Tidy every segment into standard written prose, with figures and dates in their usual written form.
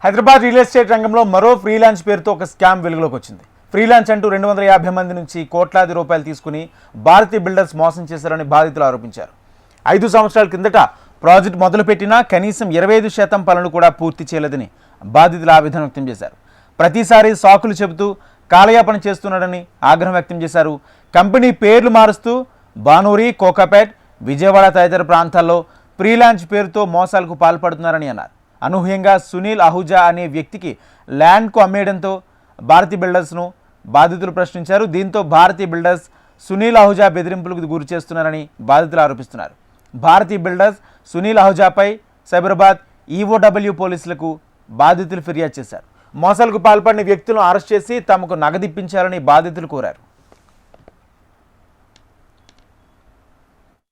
Hyderabad real estate రంగంలో మరో freelance పేరుతో ఒక స్కామ్ వెలుగులోకి వచ్చింది. ఫ్రీలాన్స్ అంటూ 250 మంది నుంచి కోట్లాది రూపాయలు తీసుకుని భారతీ బిల్డర్స్ మోసం చేశారని బాధితులు ఆరోపించారు. 5 సంవత్సరాల కిందట ప్రాజెక్ట్ మొదలుపెట్టినా కనీసం 25% పనులు కూడా పూర్తి చేయలేదని బాధితులు ఆవేదన వ్యక్తం చేశారు. ప్రతిసారి సాకులు చెబుతూ కాలయాపన చేస్తున్నాడని ఆగ్రహం వ్యక్తం చేశారు. కంపెనీ పేర్లు మారుస్తూ బానూరి, కోకాపేట్, విజయవాడ తదితర ప్రాంతాల్లో ఫ్రీలాన్స్ పేరుతో మోసాలకు పాల్పడుతున్నారని అన్నారు. అనూహ్యంగా సునీల్ అహూజా అనే వ్యక్తికి ల్యాండ్కు అమ్మేయడంతో భారతీ బిల్డర్స్ను బాధితులు ప్రశ్నించారు. దీంతో భారతీ బిల్డర్స్ సునీల్ అహూజా బెదిరింపులకు గురి చేస్తున్నారని బాధితులు ఆరోపిస్తున్నారు. భారతీ బిల్డర్స్ సునీల్ అహూజాపై సైబరాబాద్ ఈఓడబ్ల్యూ పోలీసులకు బాధితులు ఫిర్యాదు చేశారు. మోసాలకు పాల్పడిన వ్యక్తులను అరెస్ట్ చేసి తమకు నగదిప్పించాలని బాధితులు కోరారు.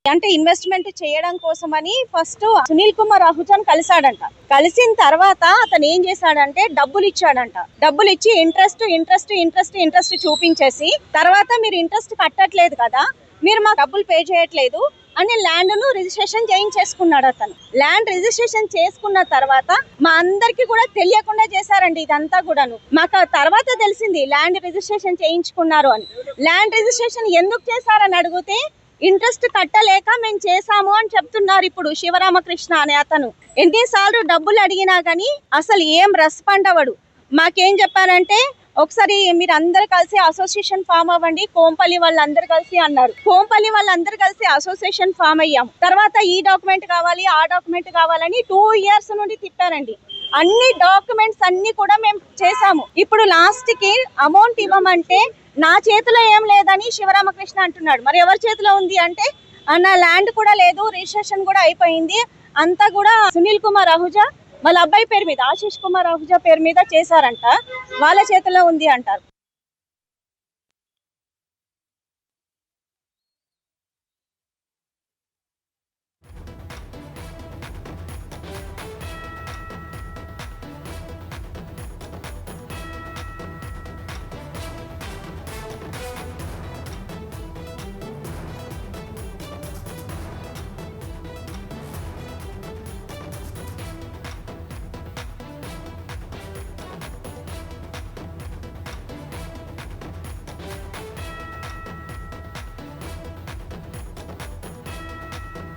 అంటే ఇన్వెస్ట్మెంట్ చేయడం కోసమని ఫస్ట్ సునీల్ కుమార్ అహూజాని కలిసాడంట. కలిసిన తర్వాత అతను ఏం చేశాడంటే డబ్బులు ఇచ్చాడంట. డబ్బులు ఇచ్చి ఇంట్రెస్ట్ చూపించేసి తర్వాత మీరు ఇంట్రెస్ట్ కట్టట్లేదు కదా, మీరు మా డబ్బులు పే చేయట్లేదు అని ల్యాండ్ ను రిజిస్ట్రేషన్ చేయించేసుకున్నాడు. అతను ల్యాండ్ రిజిస్ట్రేషన్ చేసుకున్న తర్వాత మా అందరికి కూడా తెలియకుండా చేశారండి. ఇదంతా కూడాను మాకు తర్వాత తెలిసింది ల్యాండ్ రిజిస్ట్రేషన్ చేయించుకున్నారు అని. ల్యాండ్ రిజిస్ట్రేషన్ ఎందుకు చేశారని అడిగితే ఇంట్రెస్ట్ కట్టలేక మేము చేసాము అని చెప్తున్నారు. ఇప్పుడు శివరామకృష్ణ అనే అతను ఎన్నిసార్లు డబ్బులు అడిగినా కానీ అసలు ఏం రెస్పాండ్ అవ్వడు. మాకేం చెప్పారంటే ఒకసారి మీరు అందరు కలిసి అసోసియేషన్ ఫామ్ అవ్వండి, కోంపల్లి వాళ్ళందరూ కలిసి అన్నారు. కోంపల్లి వాళ్ళందరూ కలిసి అసోసియేషన్ ఫామ్ అయ్యాం. తర్వాత ఈ డాక్యుమెంట్ కావాలి, ఆ డాక్యుమెంట్ కావాలని 2 years నుండి తిప్పారండి. అన్ని డాక్యుమెంట్స్ అన్ని కూడా మేము చేసాము. ఇప్పుడు లాస్ట్ కి అమౌంట్ ఇవ్వమంటే నా చేతిలో ఏం లేదని శివరామకృష్ణ అంటున్నాడు. మరి ఎవరి చేతిలో ఉంది అంటే నా ల్యాండ్ కూడా లేదు, రిజిస్ట్రేషన్ కూడా అయిపోయింది, అంతా కూడా సునీల్ కుమార్ అహూజా వాళ్ళ అబ్బాయి పేరు మీద, ఆశీష్ కుమార్ అహూజా పేరు మీద చేశారంట, వాళ్ళ చేతిలో ఉంది అంటారు.